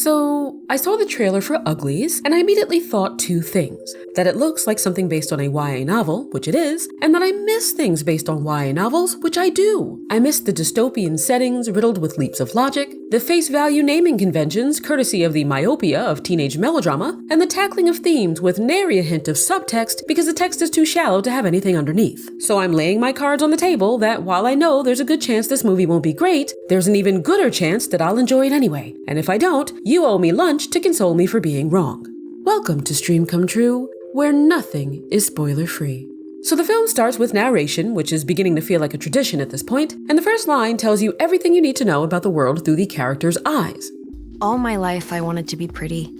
So, I saw the trailer for Uglies, and I immediately thought two things. That it looks like something based on a YA novel, which it is, and that I miss things based on YA novels, which I do. I miss the dystopian settings riddled with leaps of logic, the face value naming conventions courtesy of the myopia of teenage melodrama, and the tackling of themes with nary a hint of subtext because the text is too shallow to have anything underneath. So I'm laying my cards on the table that while I know there's a good chance this movie won't be great, there's an even gooder chance that I'll enjoy it anyway. And if I don't, you owe me lunch to console me for being wrong. Welcome to Stream Come True, where nothing is spoiler-free. So the film starts with narration, which is beginning to feel like a tradition at this point, and the first line tells you everything you need to know about the world through the character's eyes. All my life I wanted to be pretty.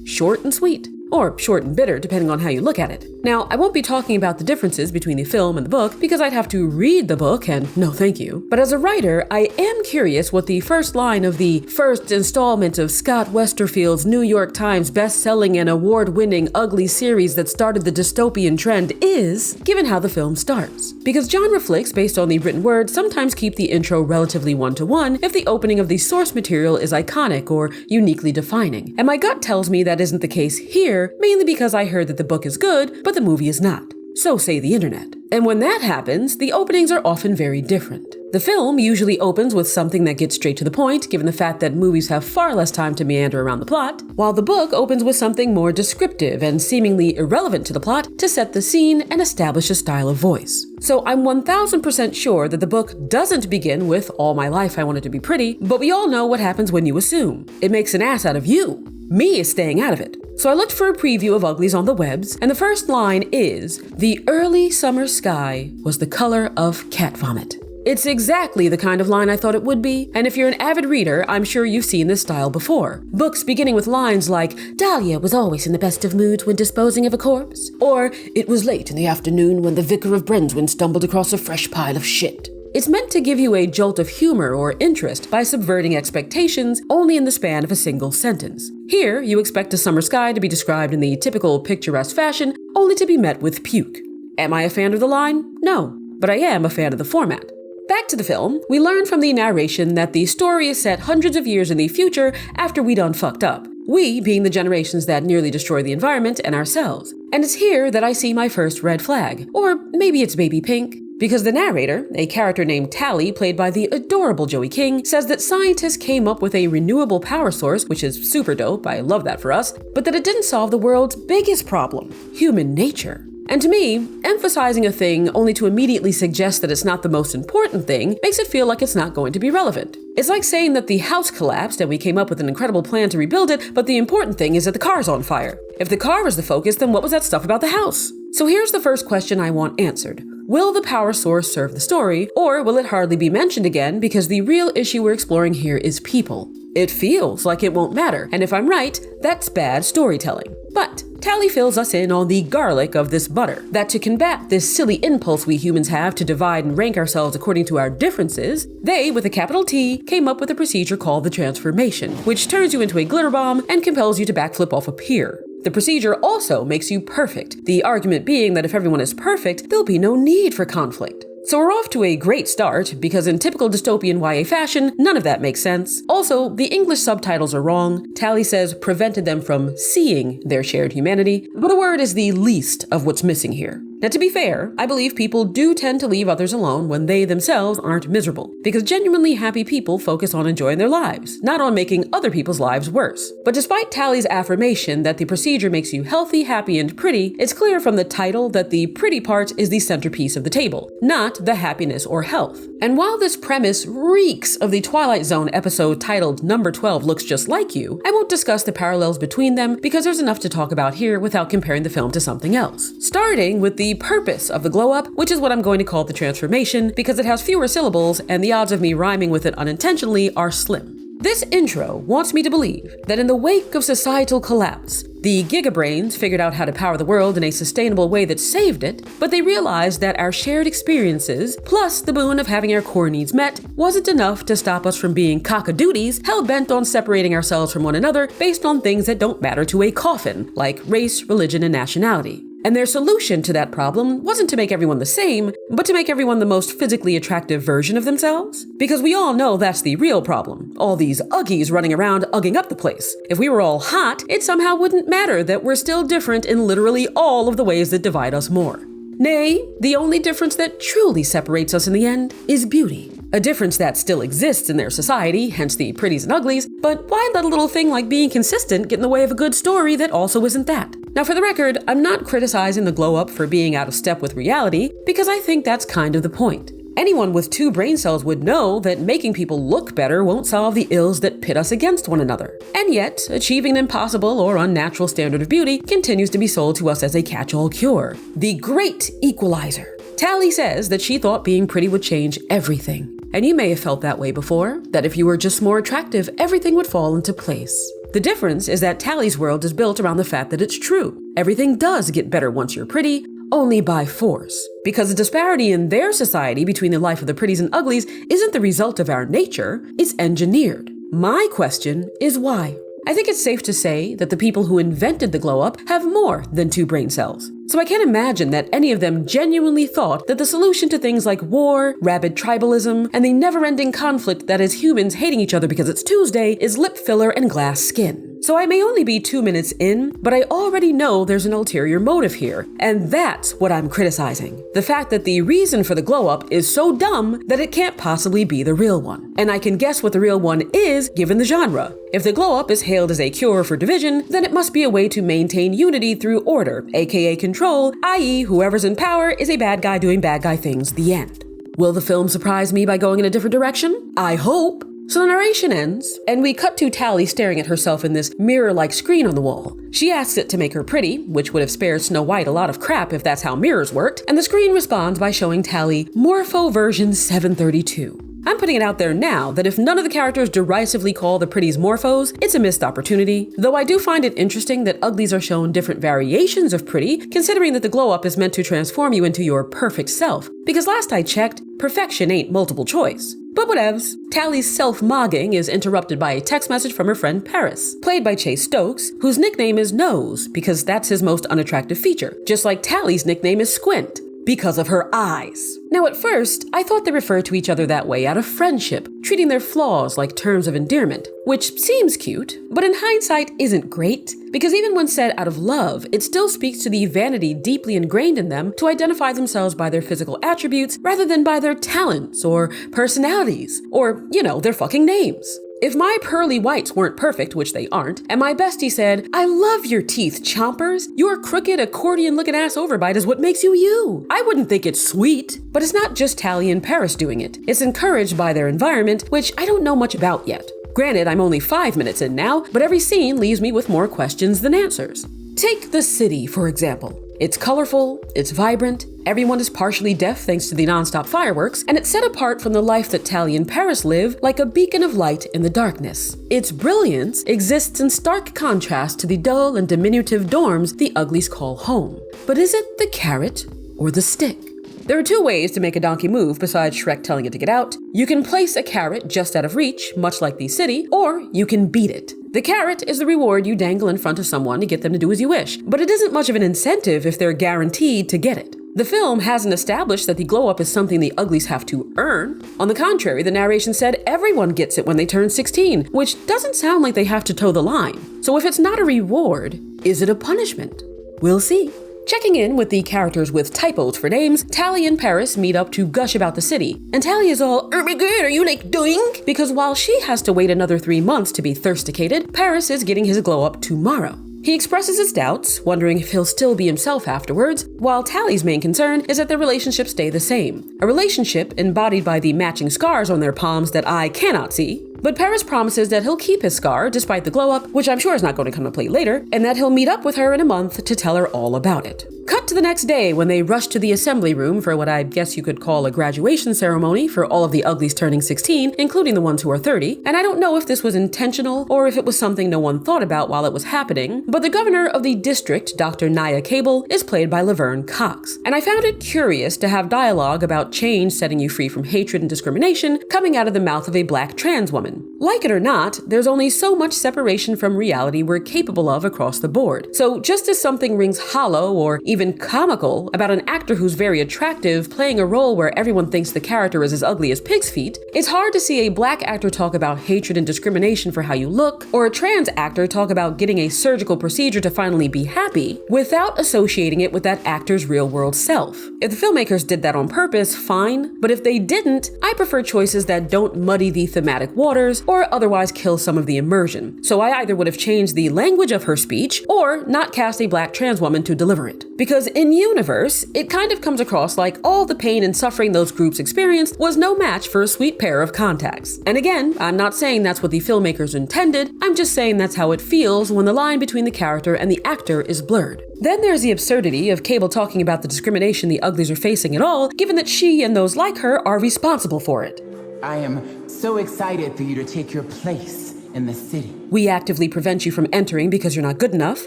Short and sweet. Or short and bitter, depending on how you look at it. Now, I won't be talking about the differences between the film and the book because I'd have to read the book, and no thank you. But as a writer, I am curious what the first line of the first installment of Scott Westerfeld's New York Times best-selling and award-winning Uglies series that started the dystopian trend is, given how the film starts. Because genre flicks based on the written word sometimes keep the intro relatively one-to-one if the opening of the source material is iconic or uniquely defining. And my gut tells me that isn't the case here, mainly because I heard that the book is good, but the movie is not. So say the internet. And when that happens, the openings are often very different. The film usually opens with something that gets straight to the point, given the fact that movies have far less time to meander around the plot, while the book opens with something more descriptive and seemingly irrelevant to the plot to set the scene and establish a style of voice. So I'm 1000% sure that the book doesn't begin with "all my life I wanted to be pretty," but we all know what happens when you assume. It makes an ass out of you. Me is staying out of it. So I looked for a preview of Uglies on the webs, and the first line is, "The early summer sky was the color of cat vomit." It's exactly the kind of line I thought it would be, and if you're an avid reader, I'm sure you've seen this style before. Books beginning with lines like, "Dahlia was always in the best of moods when disposing of a corpse," or "It was late in the afternoon when the vicar of Brenswyn stumbled across a fresh pile of shit." It's meant to give you a jolt of humor or interest by subverting expectations only in the span of a single sentence. Here, you expect a summer sky to be described in the typical picturesque fashion, only to be met with puke. Am I a fan of the line? No, but I am a fan of the format. Back to the film, we learn from the narration that the story is set hundreds of years in the future after we done fucked up. We being the generations that nearly destroy the environment and ourselves. And it's here that I see my first red flag. Or maybe it's baby pink. Because the narrator, a character named Tally, played by the adorable Joey King, says that scientists came up with a renewable power source, which is super dope, I love that for us, but that it didn't solve the world's biggest problem, human nature. And to me, emphasizing a thing only to immediately suggest that it's not the most important thing makes it feel like it's not going to be relevant. It's like saying that the house collapsed and we came up with an incredible plan to rebuild it, but the important thing is that the car's on fire. If the car was the focus, then what was that stuff about the house? So here's the first question I want answered. Will the power source serve the story, or will it hardly be mentioned again because the real issue we're exploring here is people? It feels like it won't matter, and if I'm right, that's bad storytelling. But Tally fills us in on the garlic of this butter, that to combat this silly impulse we humans have to divide and rank ourselves according to our differences, they, with a capital T, came up with a procedure called the transformation, which turns you into a glitter bomb and compels you to backflip off a pier. The procedure also makes you perfect, the argument being that if everyone is perfect, there'll be no need for conflict. So we're off to a great start, because in typical dystopian YA fashion, none of that makes sense. Also, the English subtitles are wrong. Tally says prevented them from seeing their shared humanity, but a word is the least of what's missing here. Now, to be fair, I believe people do tend to leave others alone when they themselves aren't miserable, because genuinely happy people focus on enjoying their lives, not on making other people's lives worse. But despite Tally's affirmation that the procedure makes you healthy, happy, and pretty, it's clear from the title that the pretty part is the centerpiece of the table, not the happiness or health. And while this premise reeks of the Twilight Zone episode titled Number 12 Looks Just Like You, I won't discuss the parallels between them because there's enough to talk about here without comparing the film to something else. Starting with the purpose of the glow up, which is what I'm going to call the transformation because it has fewer syllables and the odds of me rhyming with it unintentionally are slim. This intro wants me to believe that in the wake of societal collapse, the gigabrains figured out how to power the world in a sustainable way that saved it, but they realized that our shared experiences, plus the boon of having our core needs met, wasn't enough to stop us from being cock-a-doodies hell-bent on separating ourselves from one another based on things that don't matter to a coffin, like race, religion, and nationality. And their solution to that problem wasn't to make everyone the same, but to make everyone the most physically attractive version of themselves. Because we all know that's the real problem. All these Uggies running around ugging up the place. If we were all hot, it somehow wouldn't matter that we're still different in literally all of the ways that divide us more. Nay, the only difference that truly separates us in the end is beauty. A difference that still exists in their society, hence the pretties and uglies, but why let a little thing like being consistent get in the way of a good story that also isn't that? Now for the record, I'm not criticizing the glow up for being out of step with reality, because I think that's kind of the point. Anyone with 2 brain cells would know that making people look better won't solve the ills that pit us against one another. And yet, achieving an impossible or unnatural standard of beauty continues to be sold to us as a catch-all cure. The great equalizer. Tally says that she thought being pretty would change everything. And you may have felt that way before, that if you were just more attractive, everything would fall into place. The difference is that Tally's world is built around the fact that it's true. Everything does get better once you're pretty, only by force. Because the disparity in their society between the life of the pretties and uglies isn't the result of our nature, it's engineered. My question is why? I think it's safe to say that the people who invented the glow-up have more than 2 brain cells. So I can't imagine that any of them genuinely thought that the solution to things like war, rabid tribalism, and the never-ending conflict that is humans hating each other because it's Tuesday is lip filler and glass skin. So I may only be 2 minutes in, but I already know there's an ulterior motive here, and that's what I'm criticizing. The fact that the reason for the glow-up is so dumb that it can't possibly be the real one. And I can guess what the real one is given the genre. If the glow-up is hailed as a cure for division, then it must be a way to maintain unity through order, aka control, i.e. whoever's in power is a bad guy doing bad guy things, the end. Will the film surprise me by going in a different direction? I hope. So the narration ends, and we cut to Tally staring at herself in this mirror-like screen on the wall. She asks it to make her pretty, which would have spared Snow White a lot of crap if that's how mirrors worked, and the screen responds by showing Tally Morpho version 732. I'm putting it out there now that if none of the characters derisively call the pretties morphos, it's a missed opportunity, though I do find it interesting that uglies are shown different variations of pretty, considering that the glow-up is meant to transform you into your perfect self, because last I checked, perfection ain't multiple choice. But whatevs, Tally's self-mogging is interrupted by a text message from her friend Paris, played by Chase Stokes, whose nickname is Nose, because that's his most unattractive feature, just like Tally's nickname is Squint, because of her eyes. Now at first, I thought they referred to each other that way out of friendship, treating their flaws like terms of endearment, which seems cute, but in hindsight isn't great, because even when said out of love, it still speaks to the vanity deeply ingrained in them to identify themselves by their physical attributes rather than by their talents or personalities, or, their fucking names. If my pearly whites weren't perfect, which they aren't, and my bestie said, "I love your teeth, chompers. Your crooked accordion-looking ass overbite is what makes you you," I wouldn't think it's sweet. But it's not just Tally and Paris doing it. It's encouraged by their environment, which I don't know much about yet. Granted, I'm only 5 minutes in now, but every scene leaves me with more questions than answers. Take the city, for example. It's colorful, it's vibrant, everyone is partially deaf thanks to the non-stop fireworks, and it's set apart from the life that Tally and Paris live like a beacon of light in the darkness. Its brilliance exists in stark contrast to the dull and diminutive dorms the uglies call home. But is it the carrot or the stick? There are 2 ways to make a donkey move besides Shrek telling it to get out. You can place a carrot just out of reach, much like the city, or you can beat it. The carrot is the reward you dangle in front of someone to get them to do as you wish, but it isn't much of an incentive if they're guaranteed to get it. The film hasn't established that the glow-up is something the uglies have to earn. On the contrary, the narration said everyone gets it when they turn 16, which doesn't sound like they have to toe the line. So if it's not a reward, is it a punishment? We'll see. Checking in with the characters with typos for names, Tally and Paris meet up to gush about the city, and Tally is all, "Oh my god, are you doing?" Because while she has to wait another 3 months to be thirsticated, Paris is getting his glow-up tomorrow. He expresses his doubts, wondering if he'll still be himself afterwards, while Tally's main concern is that their relationship stay the same. A relationship embodied by the matching scars on their palms that I cannot see. But Paris promises that he'll keep his scar despite the glow-up, which I'm sure is not going to come to play later, and that he'll meet up with her in a month to tell her all about it. Cut to the next day when they rush to the assembly room for what I guess you could call a graduation ceremony for all of the uglies turning 16, including the ones who are 30, and I don't know if this was intentional or if it was something no one thought about while it was happening, but the governor of the district, Dr. Naya Cable, is played by Laverne Cox, and I found it curious to have dialogue about change setting you free from hatred and discrimination coming out of the mouth of a black trans woman. woman. Like it or not, there's only so much separation from reality we're capable of across the board. So just as something rings hollow or even comical about an actor who's very attractive playing a role where everyone thinks the character is as ugly as pig's feet, it's hard to see a black actor talk about hatred and discrimination for how you look, or a trans actor talk about getting a surgical procedure to finally be happy, without associating it with that actor's real-world self. If the filmmakers did that on purpose, fine, but if they didn't, I prefer choices that don't muddy the thematic waters or otherwise kill some of the immersion. So I either would have changed the language of her speech or not cast a black trans woman to deliver it. Because in universe, it kind of comes across like all the pain and suffering those groups experienced was no match for a sweet pair of contacts. And again, I'm not saying that's what the filmmakers intended, I'm just saying that's how it feels when the line between the character and the actor is blurred. Then there's the absurdity of Cable talking about the discrimination the Uglies are facing at all, given that she and those like her are responsible for it. I am so excited for you to take your place in the city. We actively prevent you from entering because you're not good enough.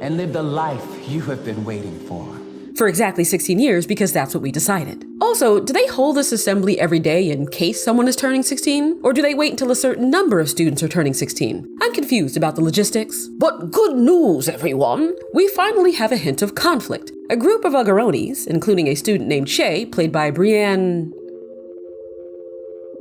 And live the life you have been waiting for. For exactly 16 years because that's what we decided. Also, do they hold this assembly every day in case someone is turning 16? Or do they wait until a certain number of students are turning 16? I'm confused about the logistics. But good news, everyone! We finally have a hint of conflict. A group of Uggaronis, including a student named Shay, played by Brienne...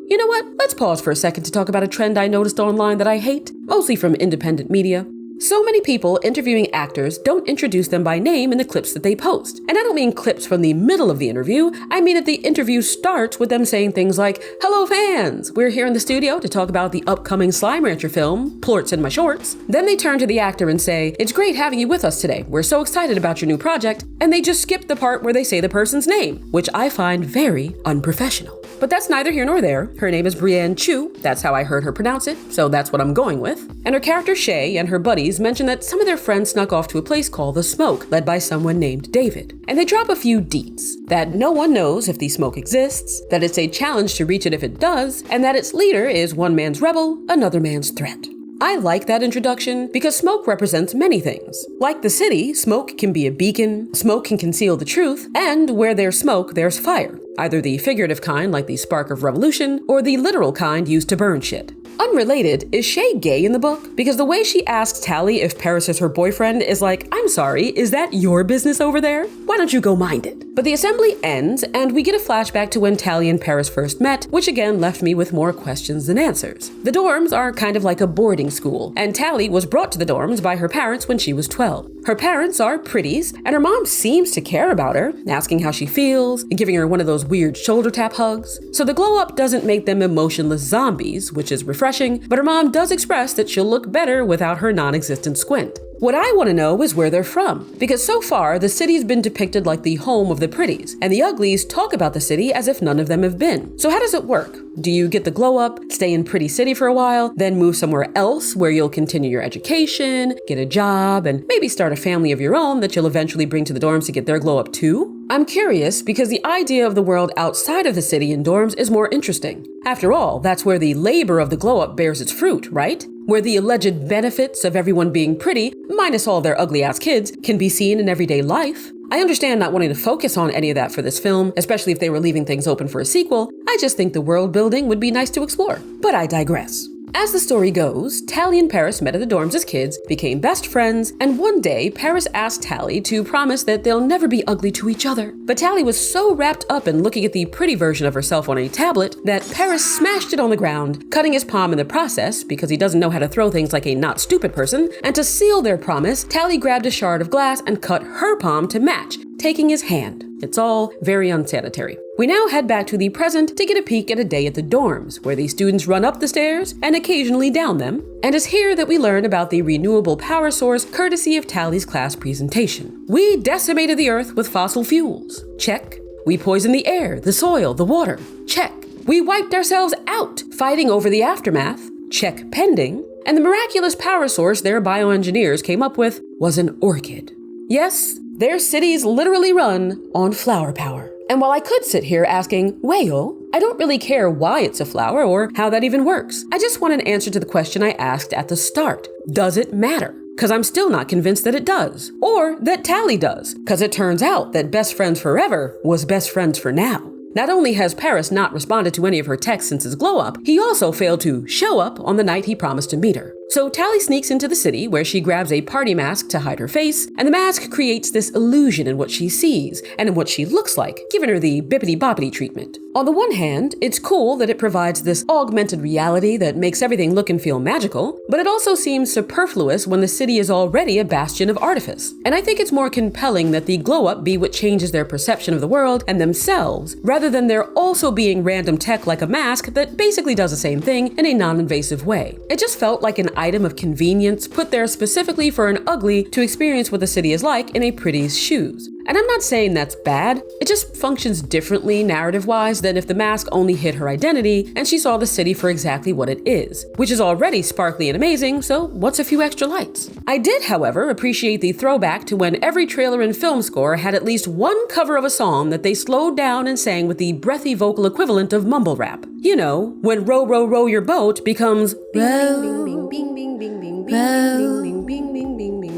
You know what? Let's pause for a second to talk about a trend I noticed online that I hate, mostly from independent media. So many people interviewing actors don't introduce them by name in the clips that they post. And I don't mean clips from the middle of the interview, I mean that the interview starts with them saying things like, "Hello fans, we're here in the studio to talk about the upcoming Slime Rancher film, Plorts in My Shorts." Then they turn to the actor and say, "It's great having you with us today. We're so excited about your new project." And they just skip the part where they say the person's name, which I find very unprofessional. But that's neither here nor there. Her name is Brienne Chu, that's how I heard her pronounce it, so that's what I'm going with. And her character Shay and her buddies mention that some of their friends snuck off to a place called The Smoke, led by someone named David. And they drop a few deets. That no one knows if the smoke exists, that it's a challenge to reach it if it does, and that its leader is one man's rebel, another man's threat. I like that introduction because smoke represents many things. Like the city, smoke can be a beacon, smoke can conceal the truth, and where there's smoke, there's fire. Either the figurative kind, like the spark of revolution, or the literal kind used to burn shit. Unrelated, is Shay gay in the book? Because the way she asks Tally if Paris is her boyfriend is like, I'm sorry, is that your business over there? Why don't you go mind it? But the assembly ends, and we get a flashback to when Tally and Paris first met, which again left me with more questions than answers. The dorms are kind of like a boarding school, and Tally was brought to the dorms by her parents when she was 12. Her parents are pretties, and her mom seems to care about her, asking how she feels, and giving her one of those weird shoulder tap hugs. So the glow up doesn't make them emotionless zombies, which is refreshing, but her mom does express that she'll look better without her non-existent squint. What I want to know is where they're from, because so far the city's been depicted like the home of the pretties, and the Uglies talk about the city as if none of them have been. So how does it work? Do you get the glow up, stay in Pretty City for a while, then move somewhere else where you'll continue your education, get a job, and maybe start a family of your own that you'll eventually bring to the dorms to get their glow up too? I'm curious because the idea of the world outside of the city and dorms is more interesting. After all, that's where the labor of the glow up bears its fruit, right? Where the alleged benefits of everyone being pretty, minus all their ugly ass kids, can be seen in everyday life. I understand not wanting to focus on any of that for this film, especially if they were leaving things open for a sequel. I just think the world building would be nice to explore. But I digress. As the story goes, Tally and Paris met at the dorms as kids, became best friends, and one day Paris asked Tally to promise that they'll never be ugly to each other. But Tally was so wrapped up in looking at the pretty version of herself on a tablet that Paris smashed it on the ground, cutting his palm in the process because he doesn't know how to throw things like a not stupid person, and to seal their promise, Tally grabbed a shard of glass and cut her palm to match, taking his hand. It's all very unsanitary. We now head back to the present to get a peek at a day at the dorms, where the students run up the stairs and occasionally down them, and it's here that we learn about the renewable power source courtesy of Tally's class presentation. We decimated the earth with fossil fuels. Check. We poisoned the air, the soil, the water. Check. We wiped ourselves out, fighting over the aftermath. Check pending. And the miraculous power source their bioengineers came up with was an orchid. Yes, their cities literally run on flower power. And while I could sit here asking, well, I don't really care why it's a flower or how that even works. I just want an answer to the question I asked at the start. Does it matter? Because I'm still not convinced that it does. Or that Tally does. Because it turns out that best friends forever was best friends for now. Not only has Paris not responded to any of her texts since his glow-up, he also failed to show up on the night he promised to meet her. So Tally sneaks into the city where she grabs a party mask to hide her face, and the mask creates this illusion in what she sees and in what she looks like, giving her the bippity-boppity treatment. On the one hand, it's cool that it provides this augmented reality that makes everything look and feel magical, but it also seems superfluous when the city is already a bastion of artifice. And I think it's more compelling that the glow-up be what changes their perception of the world and themselves, rather than there also being random tech like a mask that basically does the same thing in a non-invasive way. It just felt like an item of convenience put there specifically for an ugly to experience what the city is like in a pretty's shoes. And I'm not saying that's bad, it just functions differently narrative-wise than if the mask only hid her identity and she saw the city for exactly what it is, which is already sparkly and amazing, so what's a few extra lights? I did, however, appreciate the throwback to when every trailer and film score had at least one cover of a song that they slowed down and sang with the breathy vocal equivalent of mumble rap. You know, when row, row, row your boat becomes row,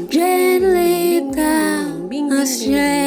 gently down the stream.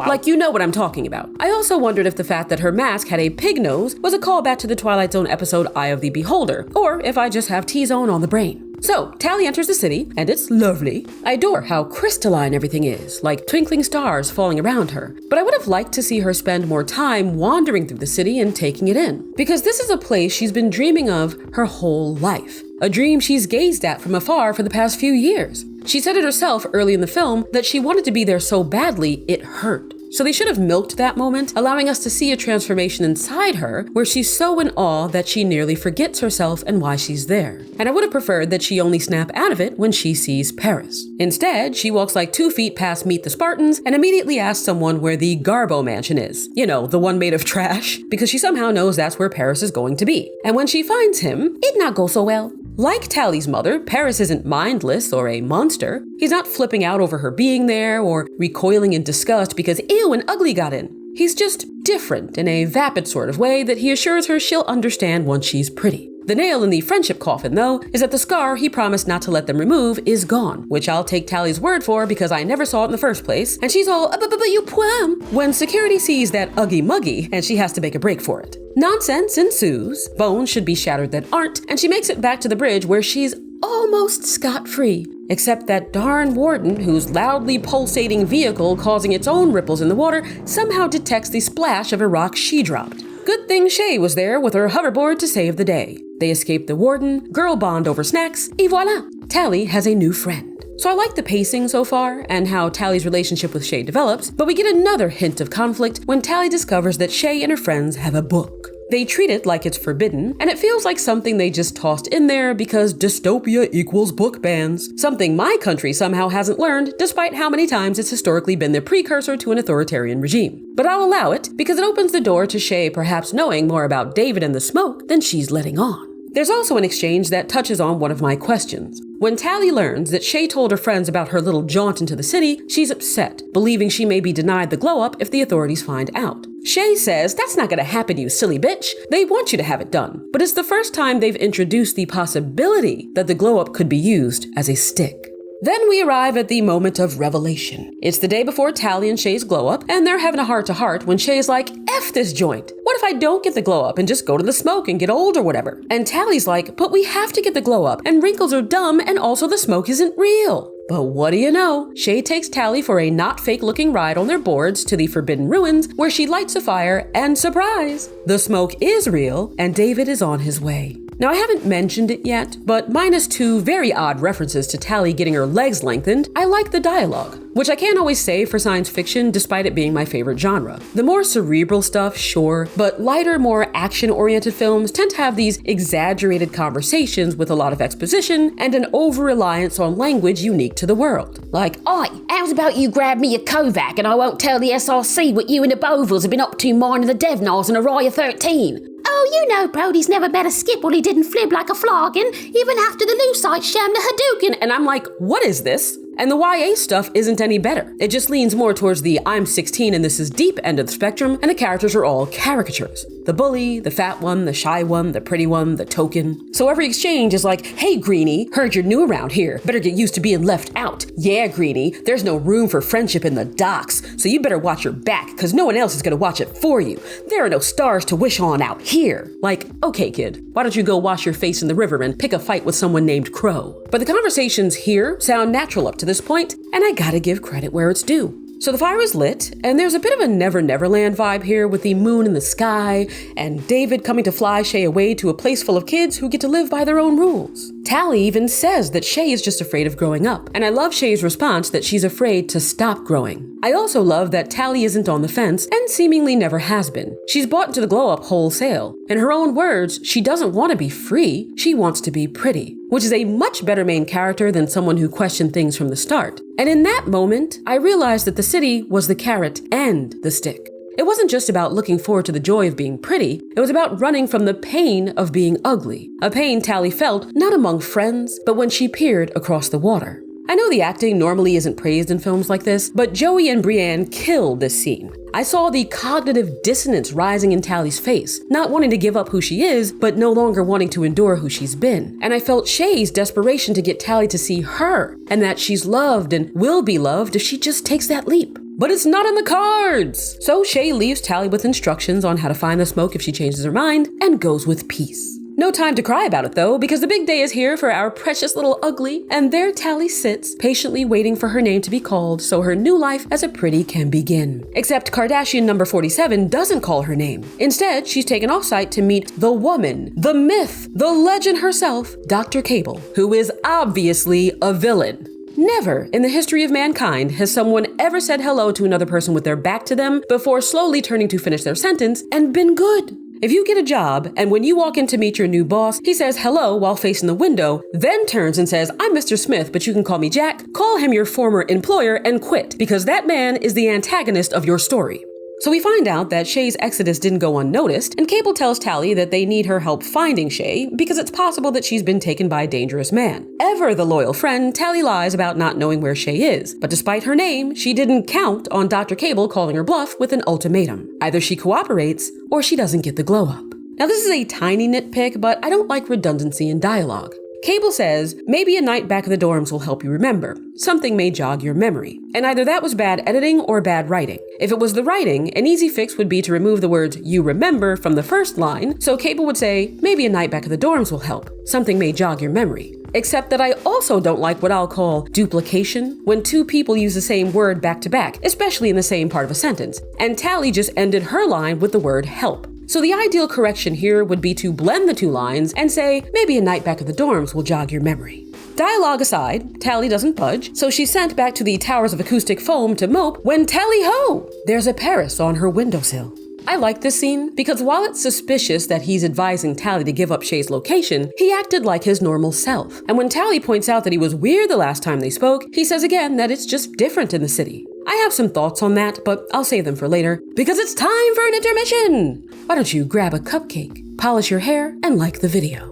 Like, you know what I'm talking about. I also wondered if the fact that her mask had a pig nose was a callback to the Twilight Zone episode Eye of the Beholder, or if I just have T-Zone on the brain. So, Tally enters the city, and it's lovely. I adore how crystalline everything is, like twinkling stars falling around her. But I would have liked to see her spend more time wandering through the city and taking it in. Because this is a place she's been dreaming of her whole life. A dream she's gazed at from afar for the past few years. She said it herself early in the film that she wanted to be there so badly it hurt. So they should have milked that moment, allowing us to see a transformation inside her where she's so in awe that she nearly forgets herself and why she's there. And I would have preferred that she only snap out of it when she sees Paris. Instead, she walks like 2 feet past Meet the Spartans and immediately asks someone where the Garbo mansion is. You know, the one made of trash, because she somehow knows that's where Paris is going to be. And when she finds him, it not go so well. Like Tally's mother, Paris isn't mindless or a monster. He's not flipping out over her being there or recoiling in disgust because ew, an ugly got in. He's just different in a vapid sort of way that he assures her she'll understand once she's pretty. The nail in the friendship coffin, though, is that the scar he promised not to let them remove is gone, which I'll take Tally's word for because I never saw it in the first place, and she's all, but you poem, when security sees that uggy-muggy and she has to make a break for it. Nonsense ensues, bones should be shattered that aren't, and she makes it back to the bridge where she's almost scot-free. Except that darn warden, whose loudly pulsating vehicle causing its own ripples in the water, somehow detects the splash of a rock she dropped. Good thing Shay was there with her hoverboard to save the day. They escape the warden, girl bond over snacks, et voila! Tally has a new friend. So I like the pacing so far and how Tally's relationship with Shay develops, but we get another hint of conflict when Tally discovers that Shay and her friends have a book. They treat it like it's forbidden, and it feels like something they just tossed in there because dystopia equals book bans. Something my country somehow hasn't learned, despite how many times it's historically been the precursor to an authoritarian regime. But I'll allow it, because it opens the door to Shay perhaps knowing more about David and the smoke than she's letting on. There's also an exchange that touches on one of my questions. When Tally learns that Shay told her friends about her little jaunt into the city, she's upset, believing she may be denied the glow-up if the authorities find out. Shay says, that's not gonna happen, you silly bitch. They want you to have it done. But it's the first time they've introduced the possibility that the glow-up could be used as a stick. Then we arrive at the moment of revelation. It's the day before Tally and Shay's glow-up, and they're having a heart-to-heart when Shay's like, F this joint. What if I don't get the glow-up and just go to the smoke and get old or whatever? And Tally's like, but we have to get the glow-up, and wrinkles are dumb, and also the smoke isn't real. But what do you know? Shay takes Tally for a not fake-looking ride on their boards to the Forbidden Ruins, where she lights a fire, and surprise! The smoke is real, and David is on his way. Now, I haven't mentioned it yet, but minus 2 very odd references to Tally getting her legs lengthened, I like the dialogue, which I can't always say for science fiction despite it being my favorite genre. The more cerebral stuff, sure, but lighter, more action-oriented films tend to have these exaggerated conversations with a lot of exposition and an over-reliance on language unique to the world. Like, "Oi, how's about you grab me a Kovac and I won't tell the SRC what you and the Bovils have been up to mining the Devnars and Araya 13? Oh, you know Brody's never met a skip while he didn't flib like a flogging, even after the Lucite shammed the Hadouken." And I'm like, what is this? And the YA stuff isn't any better. It just leans more towards the I'm 16 and this is deep end of the spectrum, and the characters are all caricatures. The bully, the fat one, the shy one, the pretty one, the token. So every exchange is like, hey Greenie, heard you're new around here. Better get used to being left out. Yeah, Greenie, there's no room for friendship in the docks, so you better watch your back, because no one else is gonna watch it for you. There are no stars to wish on out here. Like, okay kid, why don't you go wash your face in the river and pick a fight with someone named Crow? But the conversations here sound natural up to this point, and I gotta give credit where it's due. So the fire is lit, and there's a bit of a Never Never Land vibe here with the moon in the sky, and David coming to fly Shay away to a place full of kids who get to live by their own rules. Tally even says that Shay is just afraid of growing up, and I love Shay's response that she's afraid to stop growing. I also love that Tally isn't on the fence, and seemingly never has been. She's bought into the glow-up wholesale. In her own words, she doesn't want to be free, she wants to be pretty, which is a much better main character than someone who questioned things from the start. And in that moment, I realized that the city was the carrot and the stick. It wasn't just about looking forward to the joy of being pretty, it was about running from the pain of being ugly. A pain Tally felt not among friends, but when she peered across the water. I know the acting normally isn't praised in films like this, but Joey and Brienne killed this scene. I saw the cognitive dissonance rising in Tally's face, not wanting to give up who she is, but no longer wanting to endure who she's been. And I felt Shay's desperation to get Tally to see her, and that she's loved and will be loved if she just takes that leap. But it's not in the cards! So Shay leaves Tally with instructions on how to find the smoke if she changes her mind, and goes with peace. No time to cry about it though, because the big day is here for our precious little ugly, and there Tally sits, patiently waiting for her name to be called so her new life as a pretty can begin. Except Kardashian number 47 doesn't call her name. Instead, she's taken off-site to meet the woman, the myth, the legend herself, Dr. Cable, who is obviously a villain. Never in the history of mankind has someone ever said hello to another person with their back to them before slowly turning to finish their sentence and been good. If you get a job, and when you walk in to meet your new boss, he says hello while facing the window, then turns and says, I'm Mr. Smith, but you can call me Jack, call him your former employer and quit, because that man is the antagonist of your story. So we find out that Shay's exodus didn't go unnoticed, and Cable tells Tally that they need her help finding Shay because it's possible that she's been taken by a dangerous man. Ever the loyal friend, Tally lies about not knowing where Shay is, but despite her name, she didn't count on Dr. Cable calling her bluff with an ultimatum. Either she cooperates, or she doesn't get the glow up. Now this is a tiny nitpick, but I don't like redundancy in dialogue. Cable says, maybe a night back in the dorms will help you remember. Something may jog your memory. And either that was bad editing or bad writing. If it was the writing, an easy fix would be to remove the words you remember from the first line, so Cable would say, maybe a night back in the dorms will help. Something may jog your memory. Except that I also don't like what I'll call duplication, when two people use the same word back to back, especially in the same part of a sentence. And Tally just ended her line with the word help. So the ideal correction here would be to blend the two lines and say, maybe a night back at the dorms will jog your memory. Dialogue aside, Tally doesn't budge, so she's sent back to the towers of acoustic foam to mope when tally-ho! There's a Paris on her windowsill. I like this scene because while it's suspicious that he's advising Tally to give up Shay's location, he acted like his normal self. And when Tally points out that he was weird the last time they spoke, he says again that it's just different in the city. I have some thoughts on that, but I'll save them for later because it's time for an intermission! Why don't you grab a cupcake, polish your hair, and like the video.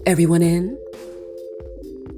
Everyone in?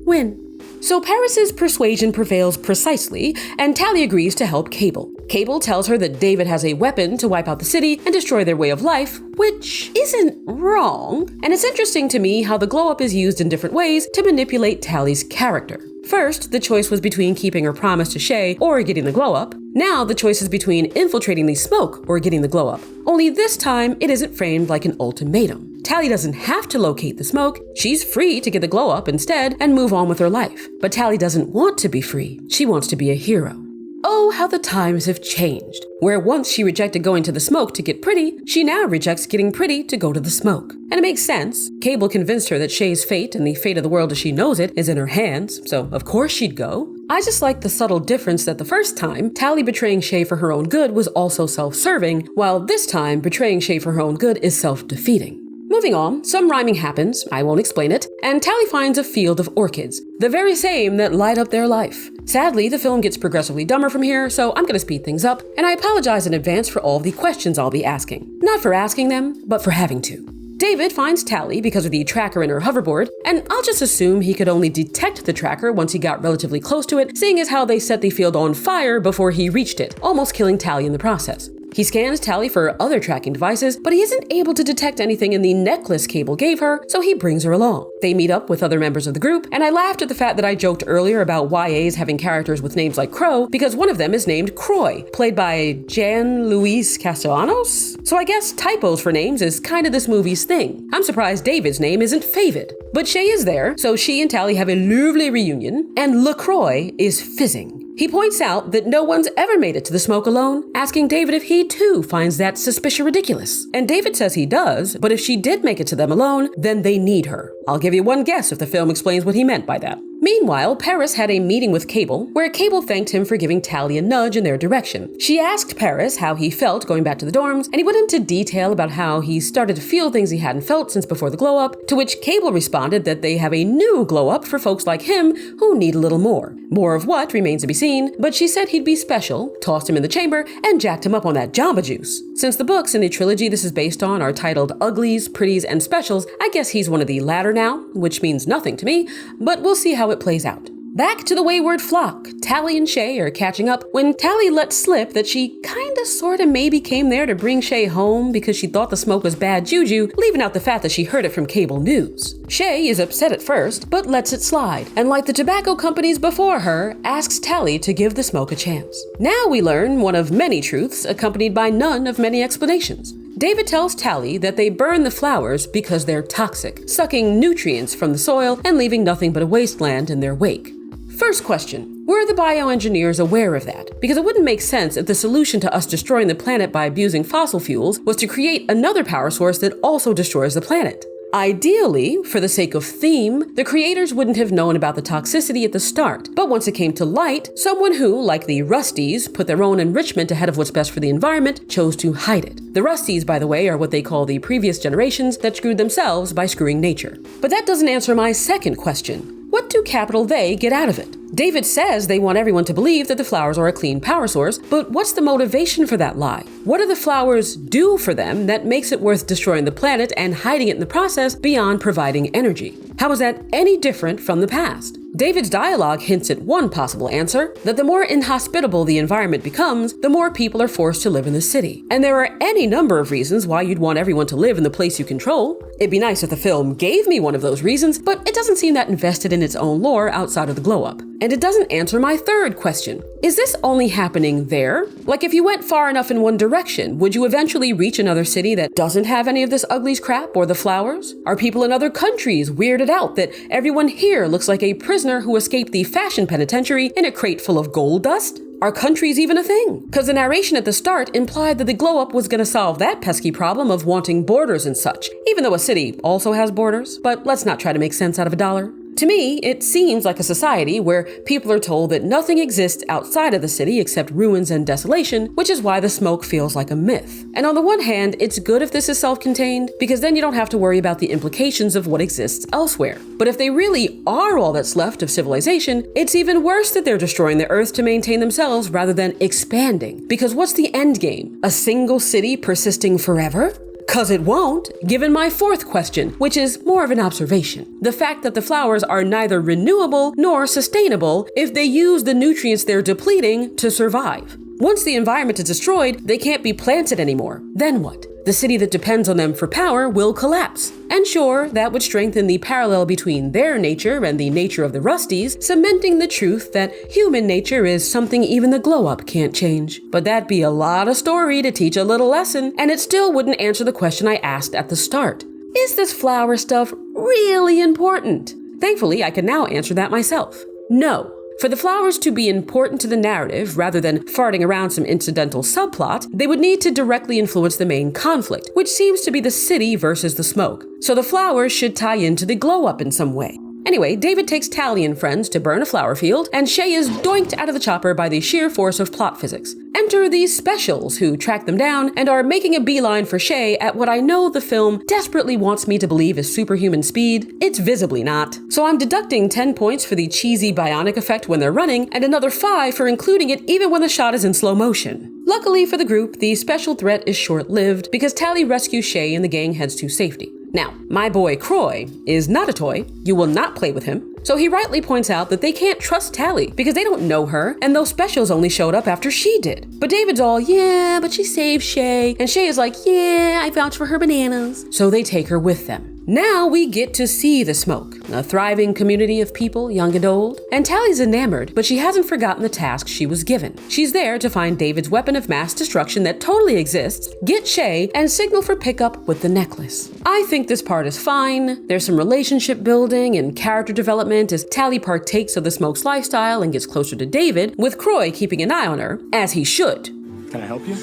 Win. So Paris's persuasion prevails precisely, and Tally agrees to help Cable. Cable tells her that David has a weapon to wipe out the city and destroy their way of life, which isn't wrong. And it's interesting to me how the glow-up is used in different ways to manipulate Tally's character. First, the choice was between keeping her promise to Shay or getting the glow-up. Now, the choice is between infiltrating the smoke or getting the glow-up. Only this time, it isn't framed like an ultimatum. Tally doesn't have to locate the smoke. She's free to get the glow-up instead and move on with her life. But Tally doesn't want to be free. She wants to be a hero. Oh, how the times have changed. Where once she rejected going to the smoke to get pretty, she now rejects getting pretty to go to the smoke. And it makes sense. Cable convinced her that Shay's fate and the fate of the world as she knows it is in her hands, so of course she'd go. I just like the subtle difference that the first time, Tally betraying Shay for her own good was also self-serving, while this time, betraying Shay for her own good is self-defeating. Moving on, some rhyming happens, I won't explain it, and Tally finds a field of orchids, the very same that light up their life. Sadly, the film gets progressively dumber from here, so I'm gonna speed things up, and I apologize in advance for all the questions I'll be asking. Not for asking them, but for having to. David finds Tally because of the tracker in her hoverboard, and I'll just assume he could only detect the tracker once he got relatively close to it, seeing as how they set the field on fire before he reached it, almost killing Tally in the process. He scans Tally for other tracking devices, but he isn't able to detect anything in the necklace Cable gave her, so he brings her along. They meet up with other members of the group, and I laughed at the fact that I joked earlier about YAs having characters with names like Crow, because one of them is named Croy, played by Jan Luis Castellanos? So I guess typos for names is kind of this movie's thing. I'm surprised David's name isn't Favid. But Shay is there, so she and Tally have a lovely reunion, and LaCroix is fizzing. He points out that no one's ever made it to the smoke alone, asking David if he too finds that suspicion ridiculous. And David says he does, but if she did make it to them alone, then they need her. I'll give you one guess if the film explains what he meant by that. Meanwhile, Paris had a meeting with Cable, where Cable thanked him for giving Tally a nudge in their direction. She asked Paris how he felt going back to the dorms, and he went into detail about how he started to feel things he hadn't felt since before the glow-up, to which Cable responded that they have a new glow-up for folks like him who need a little more. More of what remains to be seen, but she said he'd be special, tossed him in the chamber, and jacked him up on that Jamba Juice. Since the books in the trilogy this is based on are titled Uglies, Pretties, and Specials, I guess he's one of the latter now, which means nothing to me, but we'll see how it plays out. Back to the wayward flock. Tally and Shay are catching up when Tally lets slip that she kinda sorta maybe came there to bring Shay home because she thought the smoke was bad juju, leaving out the fact that she heard it from cable news. Shay is upset at first, but lets it slide, and like the tobacco companies before her, asks Tally to give the smoke a chance. Now we learn one of many truths accompanied by none of many explanations. David tells Tally that they burn the flowers because they're toxic, sucking nutrients from the soil and leaving nothing but a wasteland in their wake. First question, were the bioengineers aware of that? Because it wouldn't make sense if the solution to us destroying the planet by abusing fossil fuels was to create another power source that also destroys the planet. Ideally, for the sake of theme, the creators wouldn't have known about the toxicity at the start, but once it came to light, someone who, like the Rusties, put their own enrichment ahead of what's best for the environment, chose to hide it. The Rusties, by the way, are what they call the previous generations that screwed themselves by screwing nature. But that doesn't answer my second question. What do capital they get out of it? David says they want everyone to believe that the flowers are a clean power source, but what's the motivation for that lie? What do the flowers do for them that makes it worth destroying the planet and hiding it in the process beyond providing energy? How is that any different from the past? David's dialogue hints at one possible answer, that the more inhospitable the environment becomes, the more people are forced to live in the city. And there are any number of reasons why you'd want everyone to live in the place you control. It'd be nice if the film gave me one of those reasons, but it doesn't seem that invested in its own lore outside of the glow-up. And it doesn't answer my third question. Is this only happening there? Like if you went far enough in one direction, would you eventually reach another city that doesn't have any of this Uglies crap or the flowers? Are people in other countries weirded out that everyone here looks like a prisoner who escaped the fashion penitentiary in a crate full of gold dust? Are countries even a thing? Because the narration at the start implied that the glow-up was going to solve that pesky problem of wanting borders and such, even though a city also has borders. But let's not try to make sense out of a dollar. To me, it seems like a society where people are told that nothing exists outside of the city except ruins and desolation, which is why the smoke feels like a myth. And on the one hand, it's good if this is self-contained, because then you don't have to worry about the implications of what exists elsewhere. But if they really are all that's left of civilization, it's even worse that they're destroying the Earth to maintain themselves rather than expanding. Because what's the end game? A single city persisting forever? 'Cause it won't, given my fourth question, which is more of an observation. The fact that the flowers are neither renewable nor sustainable if they use the nutrients they're depleting to survive. Once the environment is destroyed, they can't be planted anymore. Then what? The city that depends on them for power will collapse. And sure, that would strengthen the parallel between their nature and the nature of the Rusties, cementing the truth that human nature is something even the glow-up can't change. But that'd be a lot of story to teach a little lesson, and it still wouldn't answer the question I asked at the start. Is this flower stuff really important? Thankfully, I can now answer that myself. No. For the flowers to be important to the narrative, rather than farting around some incidental subplot, they would need to directly influence the main conflict, which seems to be the city versus the smoke. So the flowers should tie into the glow-up in some way. Anyway, David takes Tally and friends to burn a flower field, and Shay is doinked out of the chopper by the sheer force of plot physics. Enter these specials, who track them down and are making a beeline for Shay at what I know the film desperately wants me to believe is superhuman speed. It's visibly not. So I'm deducting 10 points for the cheesy bionic effect when they're running, and another 5 for including it even when the shot is in slow motion. Luckily for the group, the special threat is short-lived because Tally rescues Shay and the gang heads to safety. Now, my boy Croy is not a toy. You will not play with him. So he rightly points out that they can't trust Tally because they don't know her, and those specials only showed up after she did. But David's all, yeah, but she saved Shay. And Shay is like, yeah, I vouch for her bananas. So they take her with them. Now we get to see the Smoke, a thriving community of people, young and old. And Tally's enamored, but she hasn't forgotten the task she was given. She's there to find David's weapon of mass destruction that totally exists, get Shay, and signal for pickup with the necklace. I think this part is fine. There's some relationship building and character development as Tally partakes of the Smoke's lifestyle and gets closer to David, with Croy keeping an eye on her, as he should. Can I help you?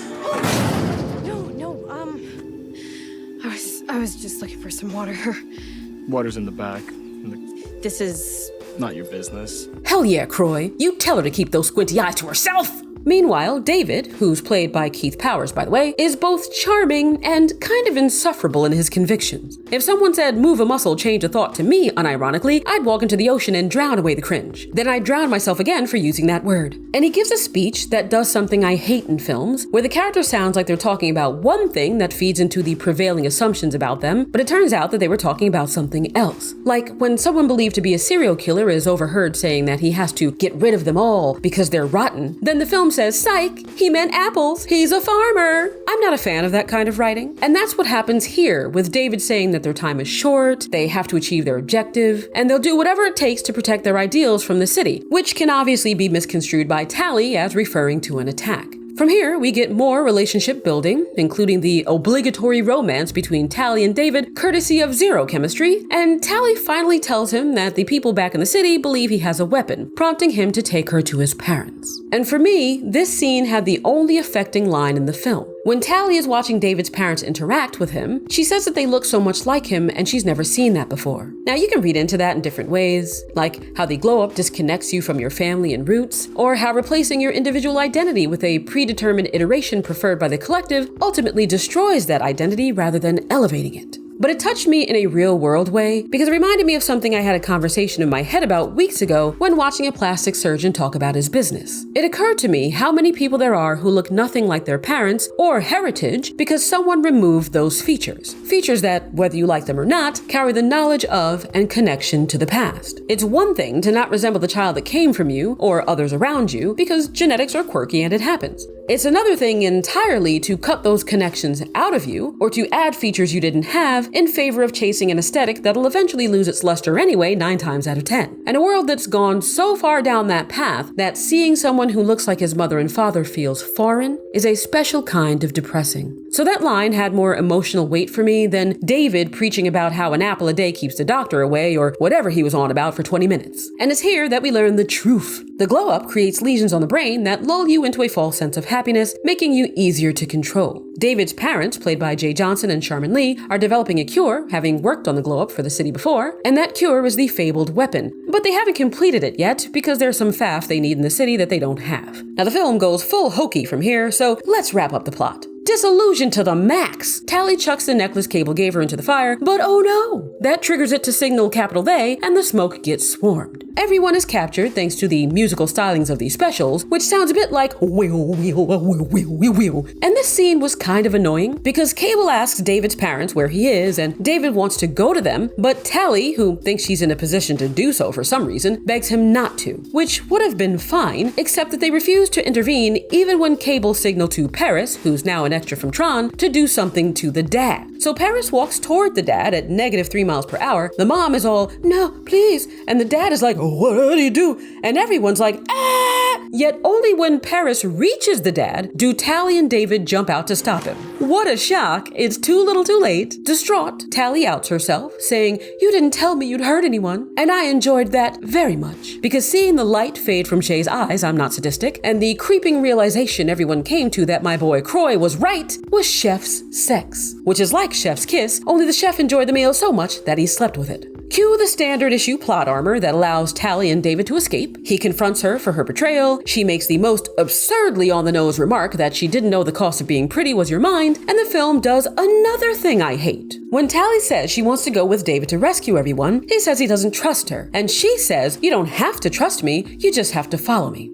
I was just looking for some water. Water's in the back. This is Not your business. Hell yeah, Croy. You tell her to keep those squinty eyes to herself! Meanwhile, David, who's played by Keith Powers, by the way, is both charming and kind of insufferable in his convictions. If someone said, move a muscle, change a thought to me, unironically, I'd walk into the ocean and drown away the cringe. Then I'd drown myself again for using that word. And he gives a speech that does something I hate in films, where the character sounds like they're talking about one thing that feeds into the prevailing assumptions about them, but it turns out that they were talking about something else. Like when someone believed to be a serial killer is overheard saying that he has to get rid of them all because they're rotten, then the film says, psych, he meant apples, he's a farmer. I'm not a fan of that kind of writing. And that's what happens here, with David saying that their time is short, they have to achieve their objective, and they'll do whatever it takes to protect their ideals from the city, which can obviously be misconstrued by Tally as referring to an attack. From here, we get more relationship building, including the obligatory romance between Tally and David, courtesy of zero chemistry, and Tally finally tells him that the people back in the city believe he has a weapon, prompting him to take her to his parents. And for me, this scene had the only affecting line in the film. When Tally is watching David's parents interact with him, she says that they look so much like him and she's never seen that before. Now you can read into that in different ways, like how the glow-up disconnects you from your family and roots, or how replacing your individual identity with a predetermined iteration preferred by the collective ultimately destroys that identity rather than elevating it. But it touched me in a real-world way because it reminded me of something I had a conversation in my head about weeks ago when watching a plastic surgeon talk about his business. It occurred to me how many people there are who look nothing like their parents or heritage because someone removed those features. Features that, whether you like them or not, carry the knowledge of and connection to the past. It's one thing to not resemble the child that came from you or others around you because genetics are quirky and it happens. It's another thing entirely to cut those connections out of you or to add features you didn't have in favor of chasing an aesthetic that'll eventually lose its luster anyway 9 times out of 10. And a world that's gone so far down that path that seeing someone who looks like his mother and father feels foreign is a special kind of depressing. So that line had more emotional weight for me than David preaching about how an apple a day keeps the doctor away or whatever he was on about for 20 minutes. And it's here that we learn the truth. The glow-up creates lesions on the brain that lull you into a false sense of happiness, making you easier to control. David's parents, played by Jay Johnson and Sharman Lee, are developing a cure, having worked on the glow-up for the city before, and that cure is the fabled weapon. But they haven't completed it yet because there's some faff they need in the city that they don't have. Now the film goes full hokey from here, so let's wrap up the plot. Disillusioned to the max, Tally chucks the necklace Cable gave her into the fire, but oh no! That triggers it to signal capital they, and the Smoke gets swarmed. Everyone is captured thanks to the musical stylings of these specials, which sounds a bit like wheel. And this scene was kind of annoying because Cable asks David's parents where he is, and David wants to go to them, but Tally, who thinks she's in a position to do so for some reason, begs him not to, which would have been fine, except that they refuse to intervene even when Cable signaled to Paris, who's now an extra from Tron, to do something to the dad. So Paris walks toward the dad at -3 miles per hour. The mom is all, no, please. And the dad is like, oh, what do you do? And everyone's like, ah! Yet only when Paris reaches the dad do Tally and David jump out to stop him. What a shock. It's too little too late. Distraught, Tally outs herself, saying, you didn't tell me you'd hurt anyone. And I enjoyed that very much. Because seeing the light fade from Shay's eyes, I'm not sadistic, and the creeping realization everyone came to that my boy Croy was right was Chef's sex. Which is like Chef's kiss, only the chef enjoyed the meal so much that he slept with it. Cue the standard issue plot armor that allows Tally and David to escape. He confronts her for her betrayal. She makes the most absurdly on-the-nose remark that she didn't know the cost of being pretty was your mind, and the film does another thing I hate. When Tally says she wants to go with David to rescue everyone, he says he doesn't trust her, and she says, you don't have to trust me, you just have to follow me.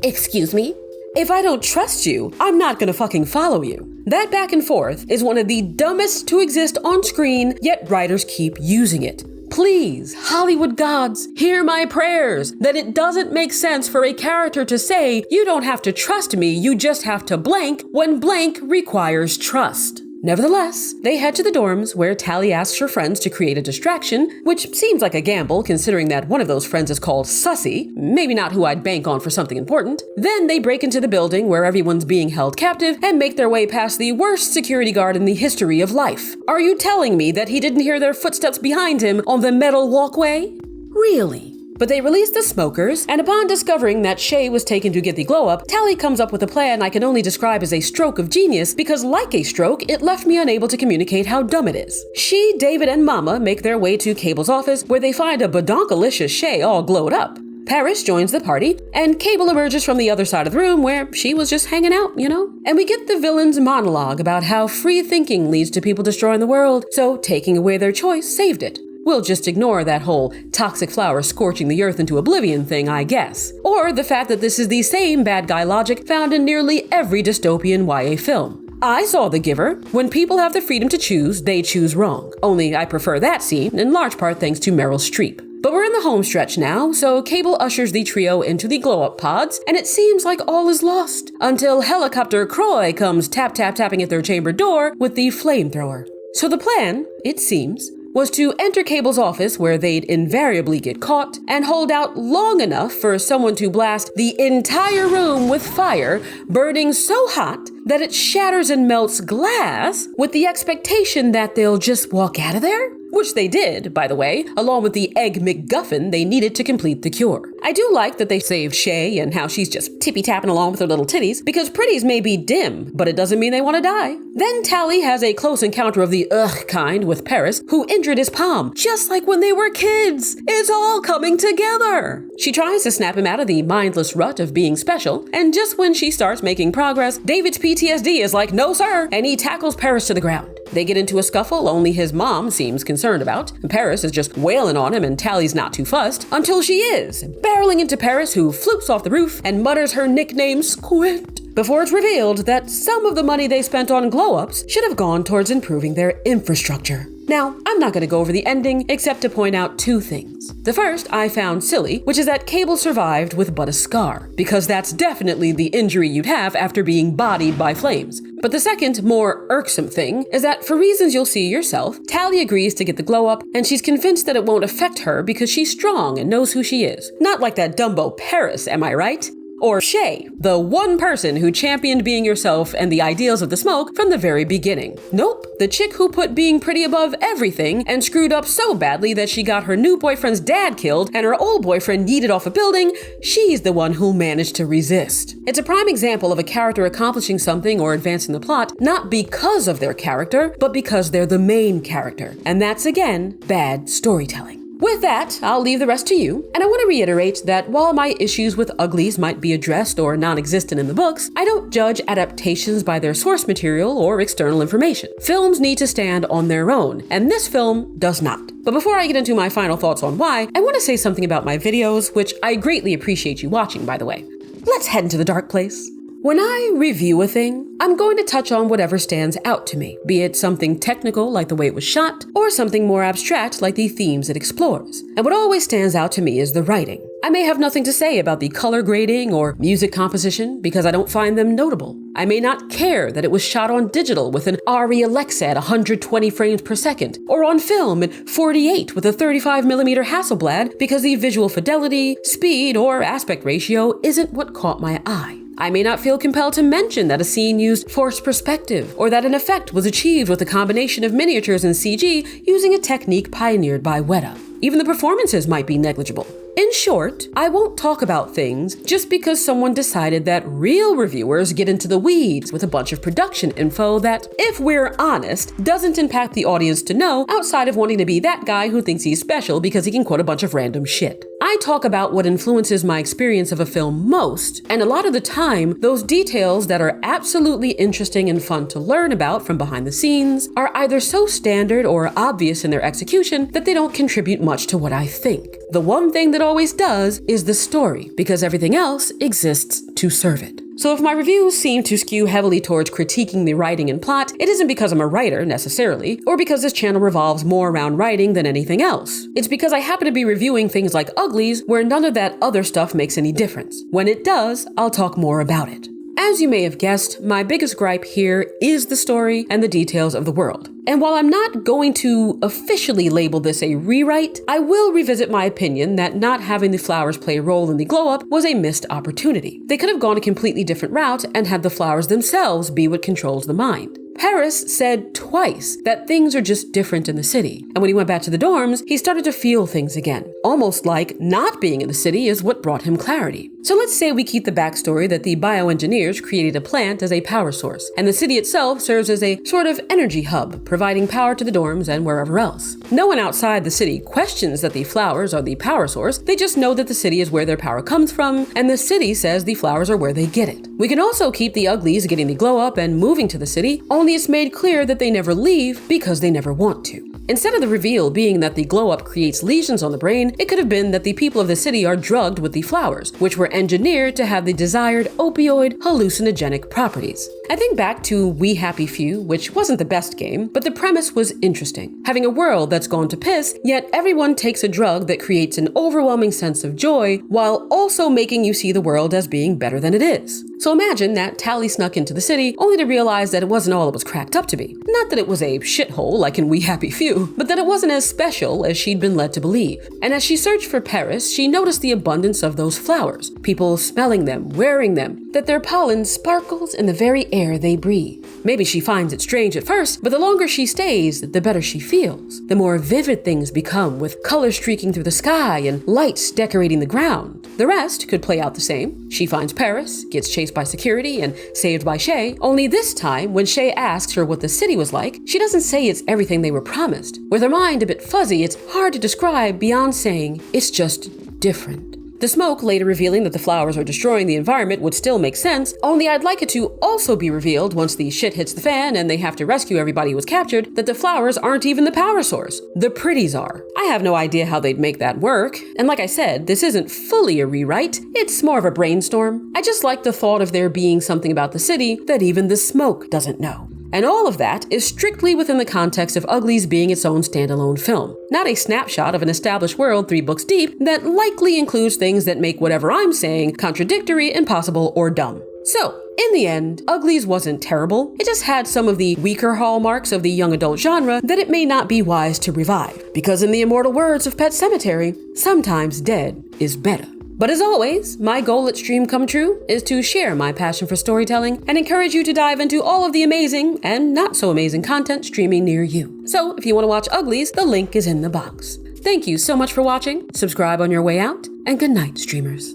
Excuse me? If I don't trust you, I'm not gonna fucking follow you. That back and forth is one of the dumbest to exist on screen, yet writers keep using it. Please, Hollywood gods, hear my prayers that it doesn't make sense for a character to say, you don't have to trust me, you just have to blank, when blank requires trust. Nevertheless, they head to the dorms where Tally asks her friends to create a distraction, which seems like a gamble considering that one of those friends is called Sussy, maybe not who I'd bank on for something important. Then they break into the building where everyone's being held captive and make their way past the worst security guard in the history of life. Are you telling me that he didn't hear their footsteps behind him on the metal walkway? Really? But they release the smokers, and upon discovering that Shay was taken to get the glow-up, Tally comes up with a plan I can only describe as a stroke of genius because, like a stroke, it left me unable to communicate how dumb it is. She, David, and Mama make their way to Cable's office, where they find a badonkalicious Shay all glowed up. Paris joins the party, and Cable emerges from the other side of the room where she was just hanging out, you know? And we get the villain's monologue about how free thinking leads to people destroying the world, so taking away their choice saved it. We'll just ignore that whole toxic flower scorching the earth into oblivion thing, I guess. Or the fact that this is the same bad guy logic found in nearly every dystopian YA film. I saw The Giver. When people have the freedom to choose, they choose wrong. Only I prefer that scene, in large part thanks to Meryl Streep. But we're in the home stretch now, so Cable ushers the trio into the glow-up pods, and it seems like all is lost, until Helicopter Croy comes tapping at their chamber door with the flamethrower. So the plan, it seems, was to enter Cable's office where they'd invariably get caught and hold out long enough for someone to blast the entire room with fire, burning so hot that it shatters and melts glass with the expectation that they'll just walk out of there? Which they did, by the way, along with the egg McGuffin they needed to complete the cure. I do like that they saved Shay and how she's just tippy-tapping along with her little titties, because pretties may be dim, but it doesn't mean they want to die. Then Tally has a close encounter of the kind with Paris, who injured his palm, just like when they were kids. It's all coming together. She tries to snap him out of the mindless rut of being special, and just when she starts making progress, David's PTSD is like, no sir, and he tackles Paris to the ground. They get into a scuffle only his mom seems concerned about. Paris is just wailing on him and Tally's not too fussed, until she is, barreling into Paris, who flukes off the roof and mutters her nickname Squid, before it's revealed that some of the money they spent on glow-ups should have gone towards improving their infrastructure. Now, I'm not going to go over the ending except to point out two things. The first I found silly, which is that Cable survived with but a scar, because that's definitely the injury you'd have after being bodied by flames. But the second, more irksome thing is that for reasons you'll see yourself, Tally agrees to get the glow up, and she's convinced that it won't affect her because she's strong and knows who she is. Not like that Dumbo Paris, am I right? Or Shay, the one person who championed being yourself and the ideals of the smoke from the very beginning. Nope, the chick who put being pretty above everything and screwed up so badly that she got her new boyfriend's dad killed and her old boyfriend yeeted off a building, she's the one who managed to resist. It's a prime example of a character accomplishing something or advancing the plot, not because of their character, but because they're the main character. And that's, again, bad storytelling. With that, I'll leave the rest to you, and I want to reiterate that while my issues with Uglies might be addressed or non-existent in the books, I don't judge adaptations by their source material or external information. Films need to stand on their own, and this film does not. But before I get into my final thoughts on why, I want to say something about my videos, which I greatly appreciate you watching, by the way. Let's head into the dark place. When I review a thing, I'm going to touch on whatever stands out to me, be it something technical like the way it was shot, or something more abstract like the themes it explores. And what always stands out to me is the writing. I may have nothing to say about the color grading or music composition because I don't find them notable. I may not care that it was shot on digital with an ARRI Alexa at 120 frames per second, or on film at 48 with a 35mm Hasselblad because the visual fidelity, speed, or aspect ratio isn't what caught my eye. I may not feel compelled to mention that a scene used forced perspective, or that an effect was achieved with a combination of miniatures and CG using a technique pioneered by Weta. Even the performances might be negligible. In short, I won't talk about things just because someone decided that real reviewers get into the weeds with a bunch of production info that, if we're honest, doesn't impact the audience to know outside of wanting to be that guy who thinks he's special because he can quote a bunch of random shit. I talk about what influences my experience of a film most, and a lot of the time, those details that are absolutely interesting and fun to learn about from behind the scenes are either so standard or obvious in their execution that they don't contribute much to what I think. The one thing that always does is the story, because everything else exists to serve it. So if my reviews seem to skew heavily towards critiquing the writing and plot, it isn't because I'm a writer, necessarily, or because this channel revolves more around writing than anything else. It's because I happen to be reviewing things like Uglies, where none of that other stuff makes any difference. When it does, I'll talk more about it. As you may have guessed, my biggest gripe here is the story and the details of the world. And while I'm not going to officially label this a rewrite, I will revisit my opinion that not having the flowers play a role in the glow-up was a missed opportunity. They could have gone a completely different route and had the flowers themselves be what controls the mind. Paris said twice that things are just different in the city, and when he went back to the dorms, he started to feel things again, almost like not being in the city is what brought him clarity. So let's say we keep the backstory that the bioengineers created a plant as a power source, and the city itself serves as a sort of energy hub, providing power to the dorms and wherever else. No one outside the city questions that the flowers are the power source, they just know that the city is where their power comes from, and the city says the flowers are where they get it. We can also keep the Uglies getting the glow up and moving to the city, only it's made clear that they never leave because they never want to. Instead of the reveal being that the glow-up creates lesions on the brain, it could have been that the people of the city are drugged with the flowers, which were engineered to have the desired opioid hallucinogenic properties. I think back to We Happy Few, which wasn't the best game, but the premise was interesting. Having a world that's gone to piss, yet everyone takes a drug that creates an overwhelming sense of joy, while also making you see the world as being better than it is. So imagine that Tally snuck into the city, only to realize that it wasn't all it was cracked up to be. Not that it was a shithole like in We Happy Few, but that it wasn't as special as she'd been led to believe. And as she searched for Paris, she noticed the abundance of those flowers, people smelling them, wearing them, that their pollen sparkles in the very air they breathe. Maybe she finds it strange at first, but the longer she stays, the better she feels. The more vivid things become, with color streaking through the sky and lights decorating the ground. The rest could play out the same. She finds Paris, gets chased by security, and saved by Shay, only this time, when Shay asks her what the city was like, she doesn't say it's everything they were promised. With her mind a bit fuzzy, it's hard to describe beyond saying it's just different. The smoke later revealing that the flowers are destroying the environment would still make sense, only I'd like it to also be revealed once the shit hits the fan and they have to rescue everybody who was captured, that the flowers aren't even the power source. The pretties are. I have no idea how they'd make that work, and like I said, this isn't fully a rewrite, it's more of a brainstorm. I just like the thought of there being something about the city that even the smoke doesn't know. And all of that is strictly within the context of Uglies being its own standalone film, not a snapshot of an established world 3 books deep that likely includes things that make whatever I'm saying contradictory, impossible, or dumb. So, in the end, Uglies wasn't terrible, it just had some of the weaker hallmarks of the young adult genre that it may not be wise to revive, because in the immortal words of Pet Sematary, sometimes dead is better. But as always, my goal at Stream Come True is to share my passion for storytelling and encourage you to dive into all of the amazing and not so amazing content streaming near you. So if you want to watch Uglies, the link is in the box. Thank you so much for watching, subscribe on your way out, and good night, streamers.